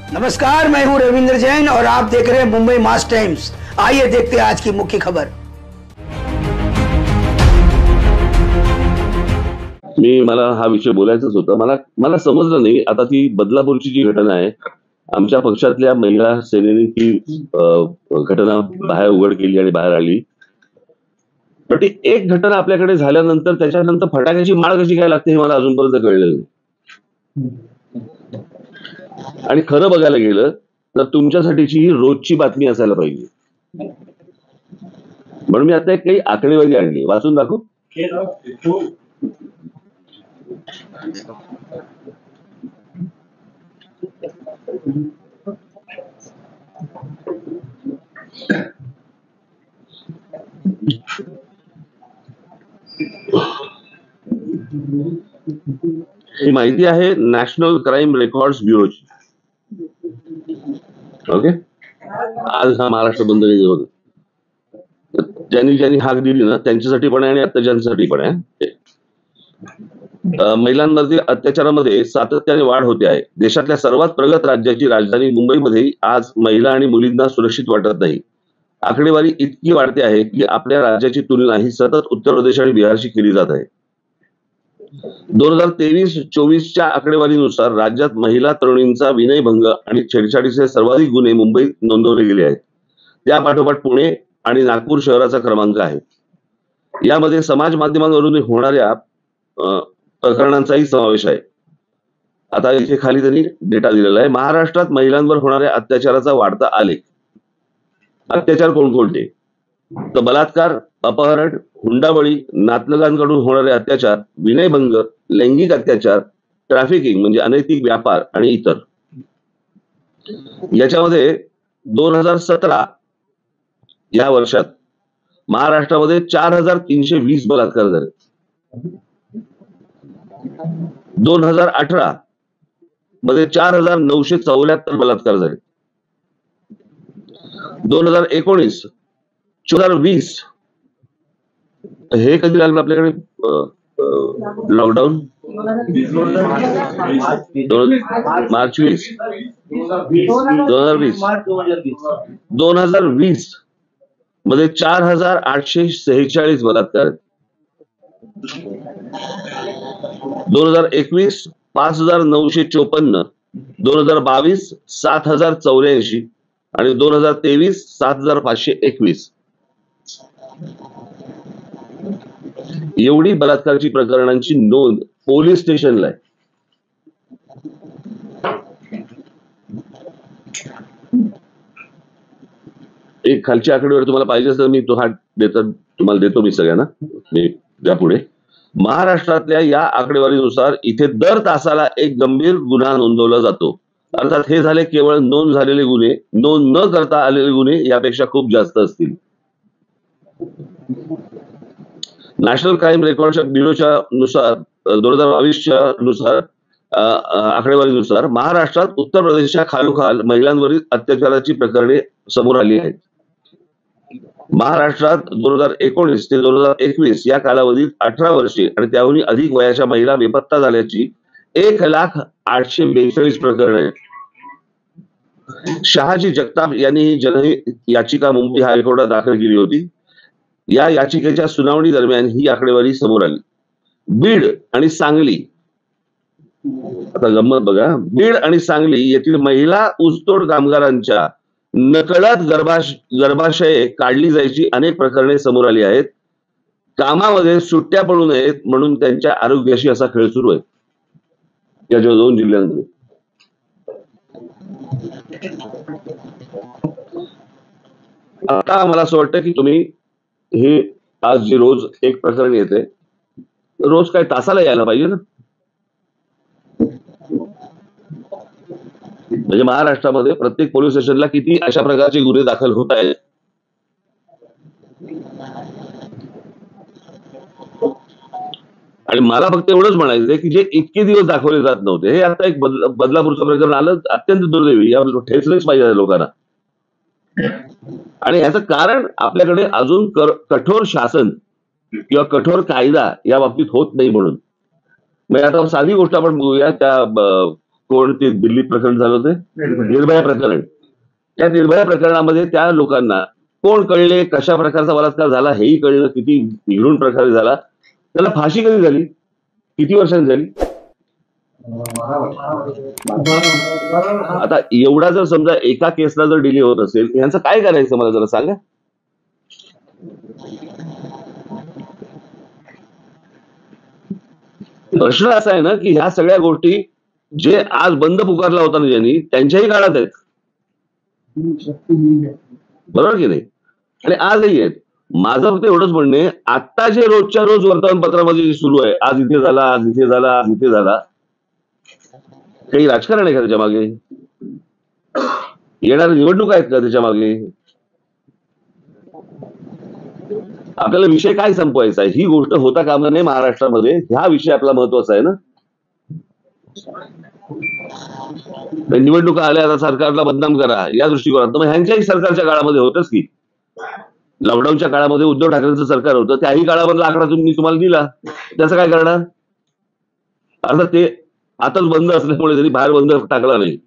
नमस्कार, मैं हूं रविंद्र जैन और आप देख रहे हैं मुंबई मास टाइम्स। आइए देखते हैं आज की मुख्य खबर। मला हा विषय बोलायचाच होता। मला समजलं नाही आता ती बदलापूरची जी घटना आहे, आमच्या पक्षातल्या महिला सेनेने ती घटना बाहेर उघड केली आणि बाहेर आली। पण ती एक घटना आपल्याकडे झाल्यानंतर त्याच्यानंतर फटाक्याची माळ कशी काय लागते हे मला अजूनपर्यंत कळलेलं नाही। आणि खरं बघायला गेलं तर तुमच्यासाठीची ही रोजची बातमी असायला पाहिजे। म्हणून मी आता एक काही आकडेवारी आणली, वाचून दाखवू? ही माहिती आहे नॅशनल क्राईम रेकॉर्ड्स ब्युरोची। ओके, आज हा महाराष्ट्र बंद होता, ज्यांनी हाक दिली ना त्यांच्यासाठी पण आहे आणि अत्याचारांसाठी पण आहे। महिलांवरती अत्याचारामध्ये सातत्याने वाढ होते आहे। देशातल्या सर्वात प्रगत राज्याची राजधानी मुंबईमध्ये आज महिला आणि मुलींना सुरक्षित वाटत नाही। आकडेवारी इतकी वाढते आहे की आपल्या राज्याची तुलना ही सतत उत्तर प्रदेश आणि बिहारशी केली जात आहे। 2023-24च्या आकडेवारीनुसार राज्यात महिला तरुणींचा विनयभंग आणि छेडछाडीचे सर्वाधिक गुन्हे मुंबईत नोंदवले गेले आहेत। त्यापाठोपाठ पुणे आणि नागपूर शहराचा क्रमांक आहे। यामध्ये समाज माध्यमांवरून होणाऱ्या प्रकरणांचाही समावेश आहे। आता इथे खाली त्यांनी डेटा दिलेला आहे। महाराष्ट्रात महिलांवर होणाऱ्या अत्याचाराचा वाढता आलेख। अत्याचार कोणकोणते? तर बलात्कार, अपहरण, हुंडाबळी, नातलगांकडून होणारे अत्याचार, विनयभंग, लैंगिक अत्याचार, ट्रॅफिकिंग म्हणजे अनैतिक व्यापार आणि इतर। याच्यामध्ये 2017 या वर्षात महाराष्ट्रामध्ये 4320 बलात्कार झाले। 2018 मध्ये 4974 बलात्कार झाले। 2019 2020 हे कधी लागलं आपल्याकडे लॉकडाऊन? मार्च 20 2020 मध्ये 4846 बलात्कार। 2021 5954, 2022 7084 आणि 2023 7521 एवढी बलात्काराची प्रकरणांची नोंद पोलीस स्टेशनला आहे। एक खालची आकडेवारी तुम्हाला पाहिजे असेल मी तो हा तुम्हाला देतो मी सगळ्यांना मी यापुढे। महाराष्ट्रातल्या या आकडेवारीनुसार इथे दर तासाला एक गंभीर गुन्हा नोंदवला जातो। अर्थात हे झाले केवळ नोंद झालेले गुन्हे, नोंद न करता आलेले गुन्हे यापेक्षा खूप जास्त असतील। नॅशनल क्राईम रेकॉर्ड ब्युरोच्या नुसार 2022च्या नुसार आकडेवारीनुसार महाराष्ट्रात उत्तर प्रदेशच्या खालोखाल महिलांवरील अत्याचाराची प्रकरणे समोर आली आहेत। महाराष्ट्रात 2019 ते 2021 या कालावधीत 18 वर्षे आणि त्याहून अधिक वयाच्या महिला बेपत्ता झाल्याची 1,0842 प्रकरणे आहेत। शहाजी जगताप यांनी ही जनहित याचिका मुंबई हायकोर्टात दाखल केली होती। या याचिकेच्या सुनावणी दरम्यान ही आकडेवारी समोर आली। बीड आणि सांगली, आता गंमत बघा, बीड आणि सांगली येथील महिला ऊसतोड कामगारांच्या नकळत गर्भाशये काढली जायची अनेक प्रकरणे समोर आली आहेत। कामामध्ये सुट्ट्या पडू नयेत म्हणून त्यांच्या आरोग्याशी असा खेळ सुरू आहे या 2 जिल्ह्यांमध्ये। आता मला असं वाटतं की तुम्ही हे आज जे रोज एक प्रकरण येते, रोज काय तासाला यायला पाहिजे ना। म्हणजे महाराष्ट्रामध्ये प्रत्येक पोलीस स्टेशनला किती अशा प्रकारचे गुन्हे दाखल होत आहेत। आणि मला फक्त एवढंच म्हणायचं की जे इतके दिवस दाखवले जात नव्हते, हे आता एक बदलापूरचं प्रकरण आलं, अत्यंत दुर्दैवी, यावर ठेचलेच पाहिजे लोकांना। आणि याचं कारण आपल्याकडे अजून कठोर शासन किंवा कठोर कायदा या बाबतीत होत नाही म्हणून। म्हणजे आता साधी गोष्ट आपण बघूया, त्या कोणते दिल्लीत प्रकरण झालं होते निर्भया प्रकरण. त्या निर्भया प्रकरणामध्ये त्या लोकांना कोण कळले, कशा प्रकारचा बलात्कार झाला हेही कळलं, किती निघून प्रकारे झाला, त्याला फाशी कधी झाली, किती वर्षांनी झाली. आता एवढा जर समजा एका केसला जर डिले होत असेल यांचं काय करायचं मला जरा सांगा. प्रश्न असा आहे ना की ह्या सगळ्या गोष्टी जे आज बंद पुकारला होता ना ज्यांनी, त्यांच्याही काळात आहेत, बरोबर की नाही, आणि आजही आहेत. माझं फक्त एवढंच म्हणणे, आता जे रोजच्या रोज वर्तमानपत्रामध्ये जे सुरू आहे, आज इथे झाला, आज इथे झाला, आज इथे झाला, काही राजकारण आहे का त्याच्या मागे, येणाऱ्या निवडणूक आहेत का त्याच्या मागे, आपल्याला विषय काय संपवायचा आहे ही गोष्ट होता कामा नये महाराष्ट्रामध्ये. ह्या विषय आपला महत्वाचा आहे ना. निवडणुका आल्या, आता सरकारला बदनाम करा या दृष्टिकोनात, मग ह्यांच्याही सरकारच्या काळामध्ये होतच की. लॉकडाऊनच्या काळामध्ये उद्धव ठाकरेंचं सरकार होतं, त्याही काळामधला आकडा तुम्ही तुम्हाला दिला, त्याचं काय करणार. अर्थात ते आताच बंद असल्यामुळे त्यांनी बाहेर बंद टाकला नाही.